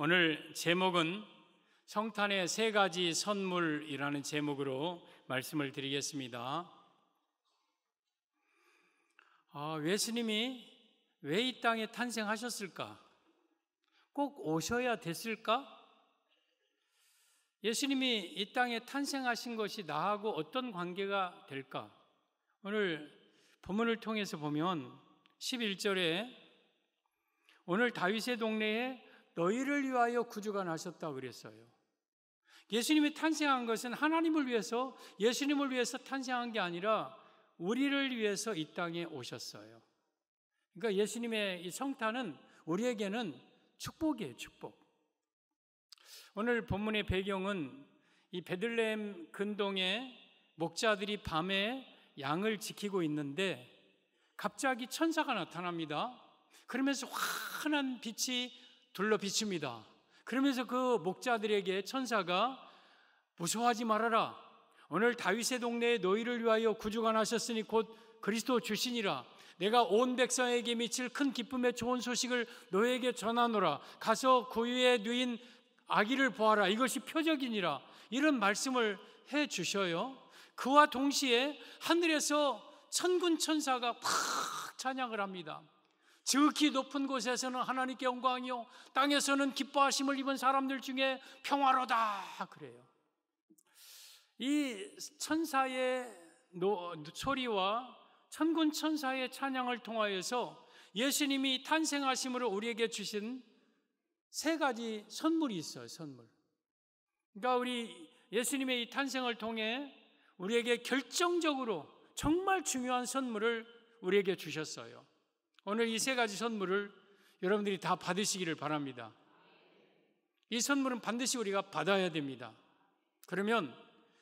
오늘 제목은 성탄의 세 가지 선물이라는 제목으로 말씀을 드리겠습니다. 예수님이 왜 이 땅에 탄생하셨을까? 꼭 오셔야 됐을까? 예수님이 이 땅에 탄생하신 것이 나하고 어떤 관계가 될까? 오늘 본문을 통해서 보면 11절에 오늘 다윗의 동네에 너희를 위하여 구주가 나셨다고 그랬어요. 예수님이 탄생한 것은 하나님을 위해서, 예수님을 위해서 탄생한 게 아니라 우리를 위해서 이 땅에 오셨어요. 그러니까 예수님의 이 성탄은 우리에게는 축복이에요, 축복. 오늘 본문의 배경은 이 베들레헴 근동에 목자들이 밤에 양을 지키고 있는데 갑자기 천사가 나타납니다. 그러면서 환한 빛이 둘러 비춥니다. 그러면서 그 목자들에게 천사가 무서워하지 말아라. 오늘 다윗의 동네에 너희를 위하여 구주가 나셨으니 곧 그리스도 주시니라. 내가 온 백성에게 미칠 큰 기쁨의 좋은 소식을 너희에게 전하노라. 가서 구유에 누인 아기를 보아라. 이것이 표적이니라. 이런 말씀을 해 주셔요. 그와 동시에 하늘에서 천군 천사가 팍 찬양을 합니다. 지극히 높은 곳에서는 하나님께 영광이요 땅에서는 기뻐하심을 입은 사람들 중에 평화로다 그래요. 이 천사의 소리와 천군 천사의 찬양을 통하여서 예수님이 탄생하심으로 우리에게 주신 세 가지 선물이 있어요. 선물. 그러니까 우리 예수님의 이 탄생을 통해 우리에게 결정적으로 정말 중요한 선물을 우리에게 주셨어요. 오늘 이 세 가지 선물을 여러분들이 다 받으시기를 바랍니다. 이 선물은 반드시 우리가 받아야 됩니다. 그러면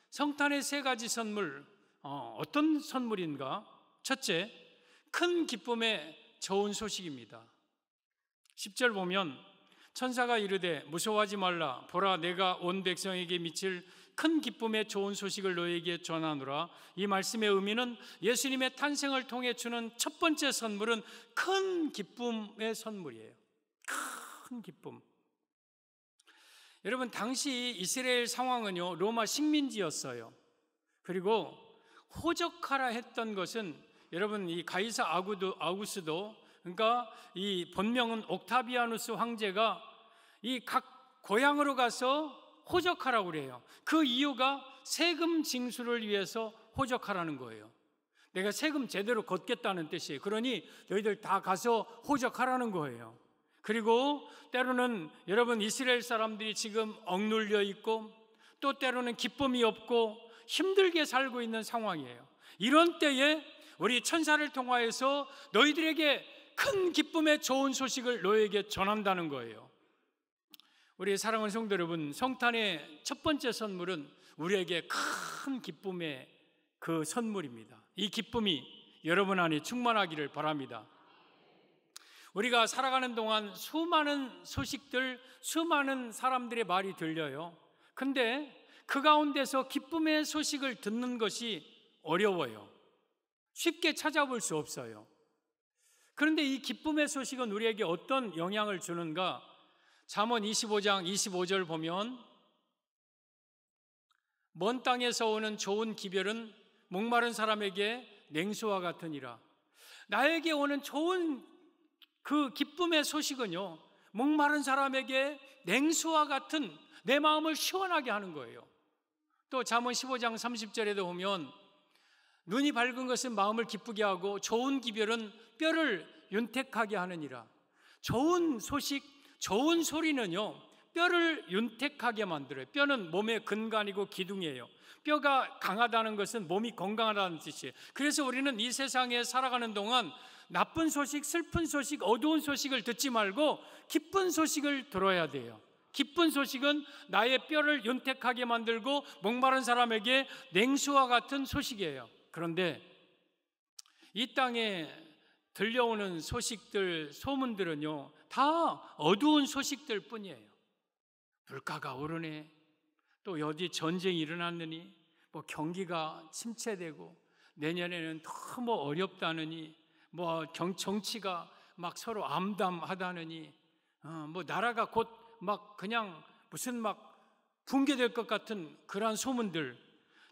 성탄의 세 가지 선물, 어떤 선물인가? 첫째, 큰 기쁨의 좋은 소식입니다. 10절 보면 천사가 이르되 무서워하지 말라. 보라, 내가 온 백성에게 미칠 큰 기쁨의 좋은 소식을 너에게 전하노라. 이 말씀의 의미는 예수님의 탄생을 통해 주는 첫 번째 선물은 큰 기쁨의 선물이에요. 큰 기쁨. 여러분, 당시 이스라엘 상황은요, 로마 식민지였어요. 그리고 호적하라 했던 것은 여러분, 이 가이사 아구스도, 그러니까 이 본명은 옥타비아누스 황제가 이 각 고향으로 가서 호적하라고 그래요. 그 이유가 세금 징수를 위해서 호적하라는 거예요. 내가 세금 제대로 걷겠다는 뜻이에요. 그러니 너희들 다 가서 호적하라는 거예요. 그리고 때로는 여러분 이스라엘 사람들이 지금 억눌려 있고 또 때로는 기쁨이 없고 힘들게 살고 있는 상황이에요. 이런 때에 우리 천사를 통하여서 너희들에게 큰 기쁨의 좋은 소식을 너희에게 전한다는 거예요. 우리 사랑하는 성도 여러분, 성탄의 첫 번째 선물은 우리에게 큰 기쁨의 그 선물입니다. 이 기쁨이 여러분 안에 충만하기를 바랍니다. 우리가 살아가는 동안 수많은 소식들, 수많은 사람들의 말이 들려요. 근데 그 가운데서 기쁨의 소식을 듣는 것이 어려워요. 쉽게 찾아볼 수 없어요. 그런데 이 기쁨의 소식은 우리에게 어떤 영향을 주는가? 잠언 25장 25절 보면 먼 땅에서 오는 좋은 기별은 목마른 사람에게 냉수와 같으니라. 나에게 오는 좋은 그 기쁨의 소식은요, 목마른 사람에게 냉수와 같은 내 마음을 시원하게 하는 거예요. 또 잠언 15장 30절에도 보면 눈이 밝은 것은 마음을 기쁘게 하고 좋은 기별은 뼈를 윤택하게 하느니라. 좋은 소식, 좋은 소리는요, 뼈를 윤택하게 만들어요. 뼈는 몸의 근간이고 기둥이에요. 뼈가 강하다는 것은 몸이 건강하다는 뜻이에요. 그래서 우리는 이 세상에 살아가는 동안 나쁜 소식, 슬픈 소식, 어두운 소식을 듣지 말고 기쁜 소식을 들어야 돼요. 기쁜 소식은 나의 뼈를 윤택하게 만들고 목마른 사람에게 냉수와 같은 소식이에요. 그런데 이 땅에 들려오는 소식들, 소문들은요, 다 어두운 소식들 뿐이에요. 물가가 오르네, 또 어디 전쟁이 일어났느니, 뭐 경기가 침체되고 내년에는 너무 어렵다느니, 뭐 정치가 막 서로 암담하다느니, 뭐 나라가 곧 막 그냥 무슨 막 붕괴될 것 같은 그러한 소문들,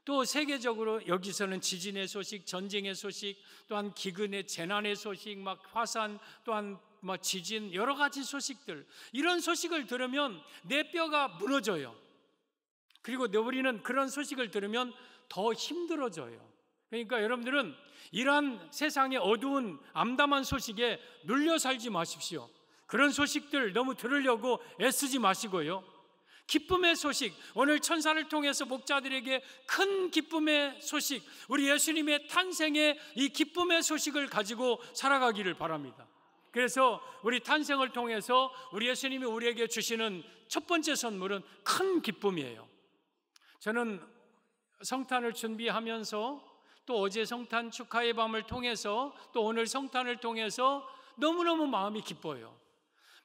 또 세계적으로 여기서는 지진의 소식, 전쟁의 소식, 또한 기근의 재난의 소식, 막 화산, 또한 막 지진, 여러 가지 소식들, 이런 소식을 들으면 내 뼈가 무너져요. 그리고 우리는 그런 소식을 들으면 더 힘들어져요. 그러니까 여러분들은 이러한 세상의 어두운 암담한 소식에 눌려 살지 마십시오. 그런 소식들 너무 들으려고 애쓰지 마시고요. 기쁨의 소식, 오늘 천사를 통해서 목자들에게 큰 기쁨의 소식, 우리 예수님의 탄생의 이 기쁨의 소식을 가지고 살아가기를 바랍니다. 그래서 우리 탄생을 통해서 우리 예수님이 우리에게 주시는 첫 번째 선물은 큰 기쁨이에요. 저는 성탄을 준비하면서 또 어제 성탄 축하의 밤을 통해서 또 오늘 성탄을 통해서 너무너무 마음이 기뻐요.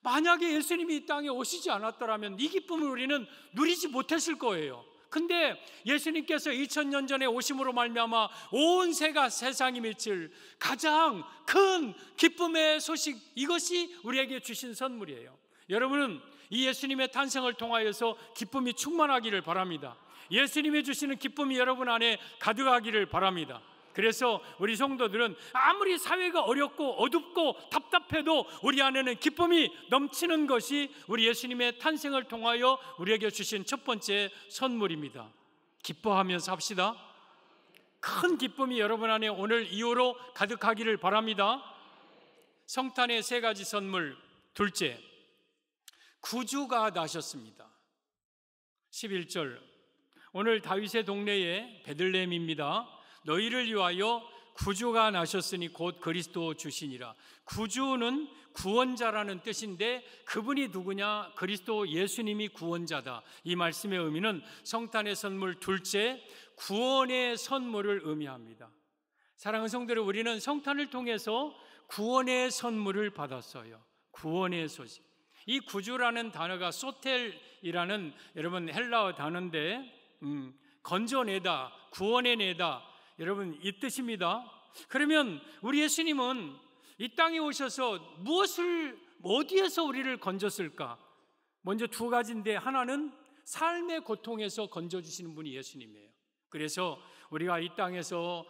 만약에 예수님이 이 땅에 오시지 않았더라면 이 기쁨을 우리는 누리지 못했을 거예요. 근데 예수님께서 2000년 전에 오심으로 말미암아 온 세상이 미칠 가장 큰 기쁨의 소식, 이것이 우리에게 주신 선물이에요. 여러분은 이 예수님의 탄생을 통하여서 기쁨이 충만하기를 바랍니다. 예수님이 주시는 기쁨이 여러분 안에 가득하기를 바랍니다. 그래서 우리 성도들은 아무리 사회가 어렵고 어둡고 답답해도 우리 안에는 기쁨이 넘치는 것이 우리 예수님의 탄생을 통하여 우리에게 주신 첫 번째 선물입니다. 기뻐하면서 합시다. 큰 기쁨이 여러분 안에 오늘 이후로 가득하기를 바랍니다. 성탄의 세 가지 선물, 둘째, 구주가 나셨습니다. 11절, 오늘 다윗의 동네에 베들레헴입니다. 너희를 위하여 구주가 나셨으니 곧 그리스도 주시니라. 구주는 구원자라는 뜻인데 그분이 누구냐? 그리스도 예수님이 구원자다. 이 말씀의 의미는 성탄의 선물 둘째, 구원의 선물을 의미합니다. 사랑하는 성도들, 우리는 성탄을 통해서 구원의 선물을 받았어요. 구원의 소식. 이 구주라는 단어가 소텔이라는 여러분 헬라어 단어인데 건져내다, 구원해내다, 여러분 이 뜻입니다. 그러면 우리 예수님은 이 땅에 오셔서 어디에서 우리를 건졌을까? 먼저 두 가지인데, 하나는 삶의 고통에서 건져주시는 분이 예수님이에요. 그래서 우리가 이 땅에서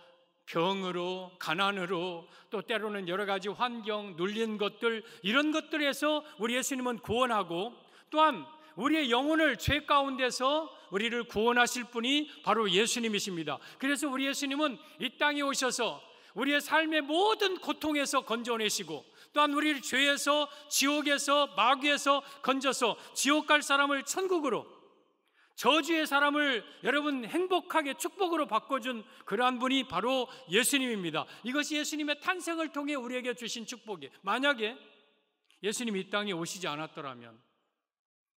병으로, 가난으로, 또 때로는 여러 가지 환경, 눌린 것들, 이런 것들에서 우리 예수님은 구원하고, 또한 우리의 영혼을 죄 가운데서 우리를 구원하실 분이 바로 예수님이십니다. 그래서 우리 예수님은 이 땅에 오셔서 우리의 삶의 모든 고통에서 건져내시고, 또한 우리를 죄에서, 지옥에서, 마귀에서 건져서 지옥 갈 사람을 천국으로, 저주의 사람을 여러분 행복하게 축복으로 바꿔준 그러한 분이 바로 예수님입니다. 이것이 예수님의 탄생을 통해 우리에게 주신 축복이에요. 만약에 예수님이 이 땅에 오시지 않았더라면,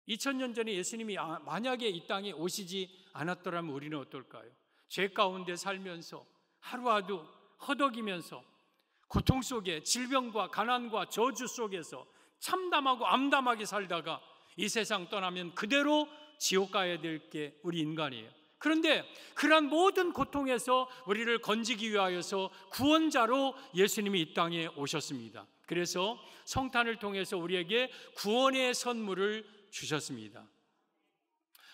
2000년 전에 예수님이 만약에 이 땅에 오시지 않았더라면 우리는 어떨까요? 죄 가운데 살면서 하루하루 허덕이면서 고통 속에 질병과 가난과 저주 속에서 참담하고 암담하게 살다가 이 세상 떠나면 그대로 지옥 가야 될 게 우리 인간이에요. 그런데 그러한 모든 고통에서 우리를 건지기 위하여서 구원자로 예수님이 이 땅에 오셨습니다. 그래서 성탄을 통해서 우리에게 구원의 선물을 주셨습니다.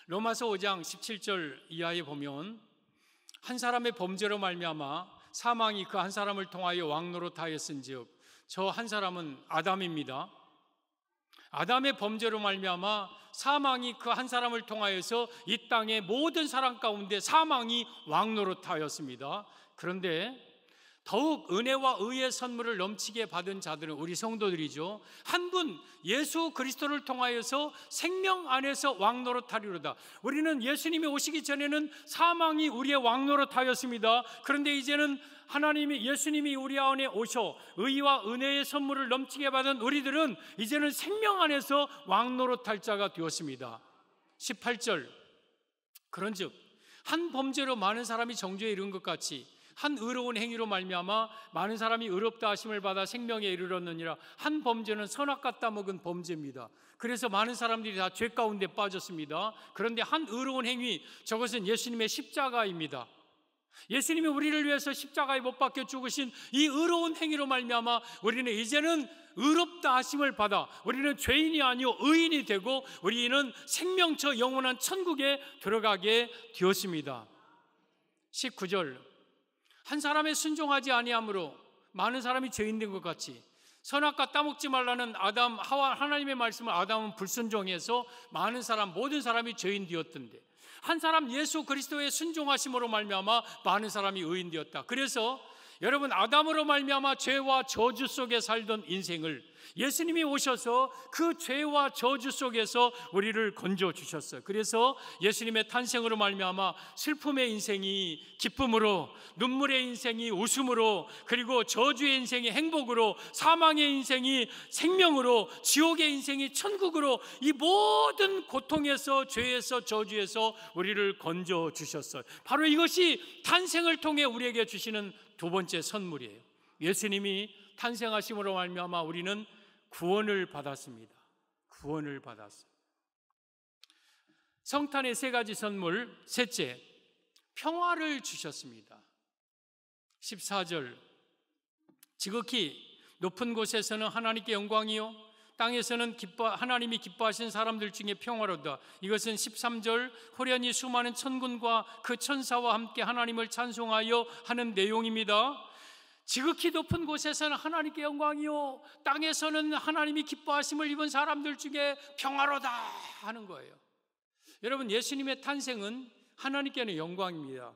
로마서 5장 17절 이하에 보면 한 사람의 범죄로 말미암아 사망이 그 한 사람을 통하여 왕노릇하였은즉 저 한 사람은 아담입니다. 아담의 범죄로 말미암아 사망이 그 한 사람을 통하여서 이 땅의 모든 사람 가운데 사망이 왕노릇하였습니다. 그런데 더욱 은혜와 의의 선물을 넘치게 받은 자들은 우리 성도들이죠. 한 분 예수 그리스도를 통하여서 생명 안에서 왕노릇하리로다. 우리는 예수님이 오시기 전에는 사망이 우리의 왕노릇하였습니다. 그런데 이제는 하나님이, 예수님이 우리 안에 오셔 의와 은혜의 선물을 넘치게 받은 우리들은 이제는 생명 안에서 왕노릇할 자가 되었습니다. 18절, 그런즉 한 범죄로 많은 사람이 정죄에 이른 것 같이 한 의로운 행위로 말미암아 많은 사람이 의롭다 하심을 받아 생명에 이르렀느니라. 한 범죄는 선악과 따먹은 범죄입니다. 그래서 많은 사람들이 다 죄 가운데 빠졌습니다. 그런데 한 의로운 행위, 저것은 예수님의 십자가입니다. 예수님이 우리를 위해서 십자가에 못 박혀 죽으신 이 의로운 행위로 말미암아 우리는 이제는 의롭다 하심을 받아 우리는 죄인이 아니요 의인이 되고 우리는 생명처 영원한 천국에 들어가게 되었습니다. 19절, 한 사람의 순종하지 아니함으로 많은 사람이 죄인된 것 같이 선악과 따먹지 말라는 하나님의 말씀을 아담은 불순종해서 많은 사람, 모든 사람이 죄인 되었던데, 한 사람 예수 그리스도의 순종하심으로 말미암아 많은 사람이 의인 되었다. 그래서 여러분, 아담으로 말미암아 죄와 저주 속에 살던 인생을 예수님이 오셔서 그 죄와 저주 속에서 우리를 건져 주셨어요. 그래서 예수님의 탄생으로 말미암아 슬픔의 인생이 기쁨으로, 눈물의 인생이 웃음으로, 그리고 저주의 인생이 행복으로, 사망의 인생이 생명으로, 지옥의 인생이 천국으로, 이 모든 고통에서, 죄에서, 저주에서 우리를 건져 주셨어요. 바로 이것이 탄생을 통해 우리에게 주시는 두 번째 선물이에요. 예수님이 탄생하심으로 말미암아 우리는 구원을 받았습니다. 구원을 받았어요. 성탄의 세 가지 선물, 셋째, 평화를 주셨습니다. 14절, 지극히 높은 곳에서는 하나님께 영광이요 땅에서는 하나님이 기뻐하신 사람들 중에 평화로다. 이것은 13절, 호련히 수많은 천군과 그 천사와 함께 하나님을 찬송하여 하는 내용입니다. 지극히 높은 곳에서는 하나님께 영광이요 땅에서는 하나님이 기뻐하심을 입은 사람들 중에 평화로다 하는 거예요. 여러분, 예수님의 탄생은 하나님께는 영광입니다.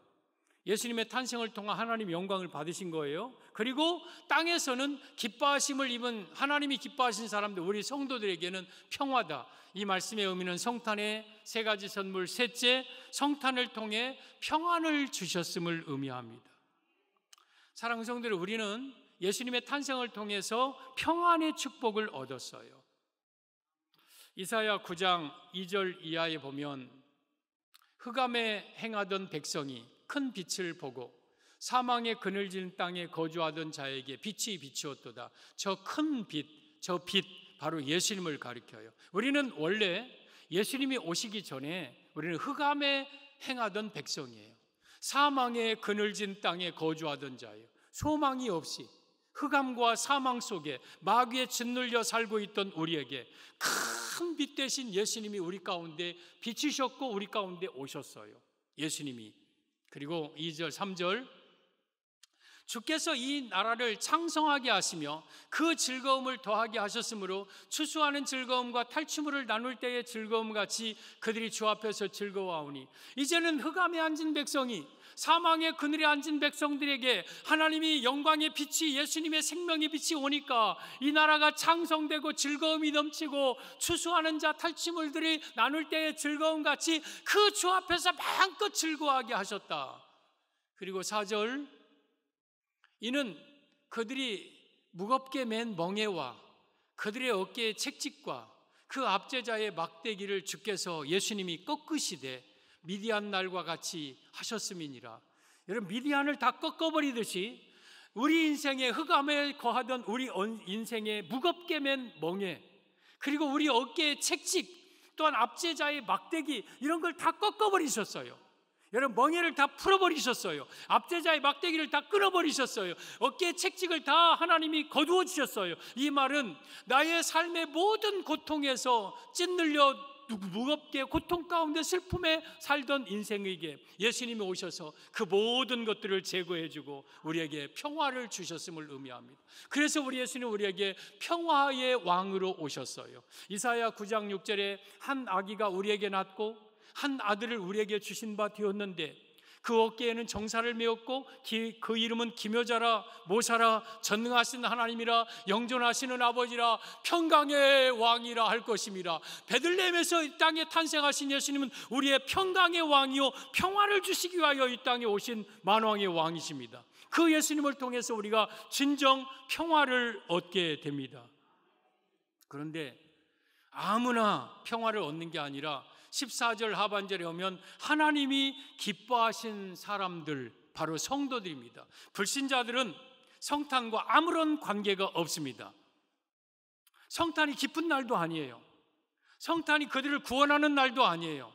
예수님의 탄생을 통한 하나님 영광을 받으신 거예요. 그리고 땅에서는 기뻐하심을 입은, 하나님이 기뻐하신 사람들, 우리 성도들에게는 평화다. 이 말씀의 의미는 성탄의 세 가지 선물, 셋째, 성탄을 통해 평안을 주셨음을 의미합니다. 사랑하는 성도들, 우리는 예수님의 탄생을 통해서 평안의 축복을 얻었어요. 이사야 9장 2절 이하에 보면, 흑암에 행하던 백성이 큰 빛을 보고 사망의 그늘진 땅에 거주하던 자에게 빛이 비추었도다. 저 큰 빛, 저 빛 바로 예수님을 가리켜요. 우리는 원래 예수님이 오시기 전에 우리는 흑암에 행하던 백성이에요. 사망의 그늘진 땅에 거주하던 자예요. 소망이 없이 흑암과 사망 속에 마귀에 짓눌려 살고 있던 우리에게 큰 빛 대신 예수님이 우리 가운데 비치셨고 우리 가운데 오셨어요. 예수님이. 그리고 2절, 3절, 주께서 이 나라를 창성하게 하시며 그 즐거움을 더하게 하셨으므로 추수하는 즐거움과 탈취물을 나눌 때의 즐거움 같이 그들이 주 앞에서 즐거워하오니, 이제는 흑암에 앉은 백성이, 사망의 그늘에 앉은 백성들에게 하나님이 영광의 빛이, 예수님의 생명의 빛이 오니까 이 나라가 창성되고 즐거움이 넘치고 추수하는 자, 탈취물들이 나눌 때의 즐거움 같이 그 주 앞에서 마음껏 즐거워하게 하셨다. 그리고 4절, 이는 그들이 무겁게 맨 멍에와 그들의 어깨의 책직과 그 압제자의 막대기를 주께서 예수님이 꺾으시되 미디안 날과 같이 하셨음이니라. 여러분, 미디안을 다 꺾어버리듯이 우리 인생에, 흑암에 거하던 우리 인생에 무겁게 맨 멍에, 그리고 우리 어깨의 책직, 또한 압제자의 막대기, 이런 걸 다 꺾어버리셨어요. 여러분, 멍에를 다 풀어버리셨어요. 압제자의 막대기를 다 끊어버리셨어요. 어깨의 책직을 다 하나님이 거두어 주셨어요. 이 말은 나의 삶의 모든 고통에서 찢눌려 무겁게 고통 가운데 슬픔에 살던 인생에게 예수님이 오셔서 그 모든 것들을 제거해주고 우리에게 평화를 주셨음을 의미합니다. 그래서 우리 예수님은 우리에게 평화의 왕으로 오셨어요. 이사야 9장 6절에 한 아기가 우리에게 낳고 한 아들을 우리에게 주신 바 되었는데 그 어깨에는 정사를 메었고 그 이름은 기묘자라, 모사라, 전능하신 하나님이라, 영존하시는 아버지라, 평강의 왕이라 할 것임이라. 베들레헴에서 이 땅에 탄생하신 예수님은 우리의 평강의 왕이요 평화를 주시기 위하여 이 땅에 오신 만왕의 왕이십니다. 그 예수님을 통해서 우리가 진정 평화를 얻게 됩니다. 그런데 아무나 평화를 얻는 게 아니라 14절 하반절에 오면 하나님이 기뻐하신 사람들, 바로 성도들입니다. 불신자들은 성탄과 아무런 관계가 없습니다. 성탄이 기쁜 날도 아니에요. 성탄이 그들을 구원하는 날도 아니에요.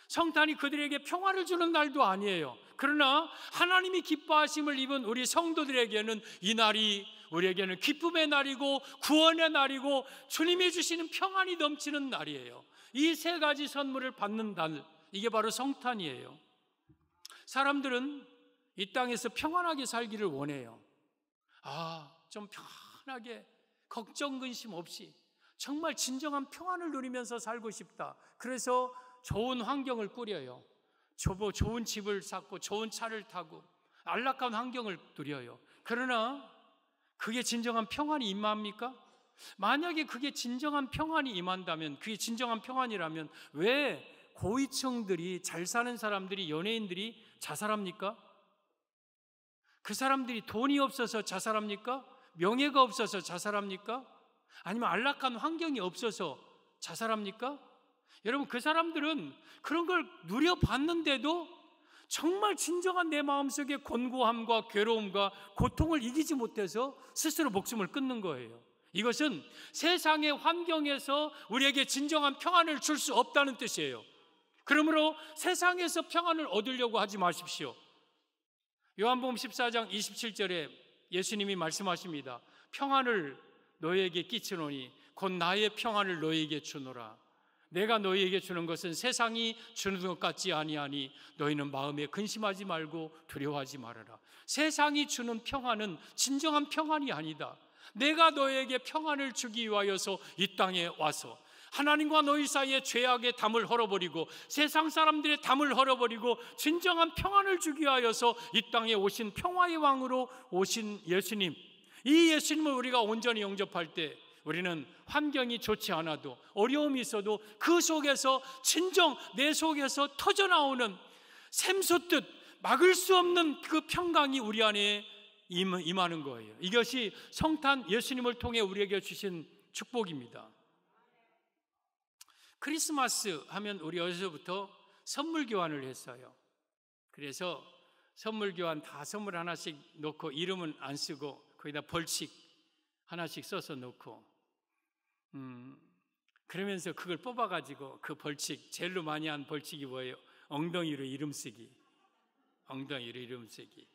성탄이 그들에게 평화를 주는 날도 아니에요. 그러나 하나님이 기뻐하심을 입은 우리 성도들에게는 이 날이 우리에게는 기쁨의 날이고 구원의 날이고 주님이 주시는 평안이 넘치는 날이에요. 이 세 가지 선물을 받는 날, 이게 바로 성탄이에요. 사람들은 이 땅에서 평안하게 살기를 원해요. 좀 편하게 걱정 근심 없이 정말 진정한 평안을 누리면서 살고 싶다. 그래서 좋은 환경을 꾸려요. 좋은 집을 쌓고 좋은 차를 타고 안락한 환경을 누려요. 그러나 그게 진정한 평안이 임합니까? 만약에 그게 진정한 평안이 임한다면, 그게 진정한 평안이라면 왜 고위층들이, 잘 사는 사람들이, 연예인들이 자살합니까? 그 사람들이 돈이 없어서 자살합니까? 명예가 없어서 자살합니까? 아니면 안락한 환경이 없어서 자살합니까? 여러분, 그 사람들은 그런 걸 누려봤는데도 정말 진정한 내 마음속의 곤고함과 괴로움과 고통을 이기지 못해서 스스로 목숨을 끊는 거예요. 이것은 세상의 환경에서 우리에게 진정한 평안을 줄 수 없다는 뜻이에요. 그러므로 세상에서 평안을 얻으려고 하지 마십시오. 요한복음 14장 27절에 예수님이 말씀하십니다. 평안을 너희에게 끼치노니 곧 나의 평안을 너희에게 주노라. 내가 너희에게 주는 것은 세상이 주는 것 같지 아니하니 너희는 마음에 근심하지 말고 두려워하지 말아라. 세상이 주는 평안은 진정한 평안이 아니다. 내가 너희에게 평안을 주기 위하여서 이 땅에 와서 하나님과 너희 사이에 죄악의 담을 헐어버리고 세상 사람들의 담을 헐어버리고 진정한 평안을 주기 위하여서 이 땅에 오신 평화의 왕으로 오신 예수님, 이 예수님을 우리가 온전히 영접할 때 우리는 환경이 좋지 않아도, 어려움이 있어도 그 속에서 진정 내 속에서 터져나오는 샘솟듯 막을 수 없는 그 평강이 우리 안에 임하는 거예요. 이것이 성탄 예수님을 통해 우리에게 주신 축복입니다. 크리스마스 하면 우리 어려서부터 선물 교환을 했어요. 그래서 선물 교환 다 선물 하나씩 놓고 이름은 안 쓰고 거기다 벌칙 하나씩 써서 놓고 그러면서 그걸 뽑아가지고 그 벌칙, 제일로 많이 한 벌칙이 뭐예요? 엉덩이로 이름 쓰기. 엉덩이로 이름 쓰기.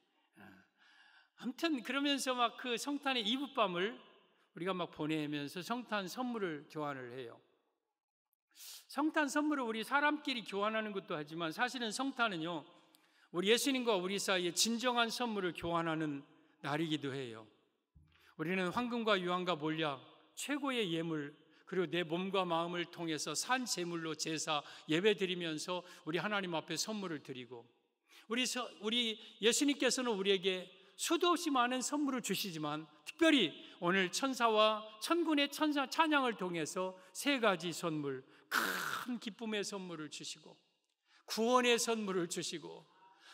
아무튼 그러면서 막 그 성탄의 이브밤을 우리가 막 보내면서 성탄 선물을 교환을 해요. 성탄 선물을 우리 사람끼리 교환하는 것도 하지만 사실은 성탄은요, 우리 예수님과 우리 사이에 진정한 선물을 교환하는 날이기도 해요. 우리는 황금과 유황과 몰약, 최고의 예물, 그리고 내 몸과 마음을 통해서 산 제물로 제사 예배 드리면서 우리 하나님 앞에 선물을 드리고, 우리 예수님께서는 우리에게 수도 없이 많은 선물을 주시지만 특별히 오늘 천사와 천군의 천사 찬양을 통해서 세 가지 선물, 큰 기쁨의 선물을 주시고 구원의 선물을 주시고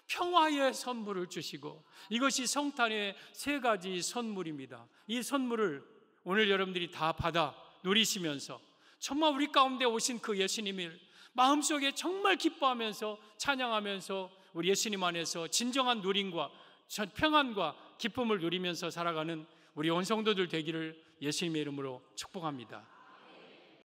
평화의 선물을 주시고, 이것이 성탄의 세 가지 선물입니다. 이 선물을 오늘 여러분들이 다 받아 누리시면서 정말 우리 가운데 오신 그 예수님을 마음속에 정말 기뻐하면서 찬양하면서 우리 예수님 안에서 진정한 누림과 평안과 기쁨을 누리면서 살아가는 우리 온 성도들 되기를 예수님의 이름으로 축복합니다.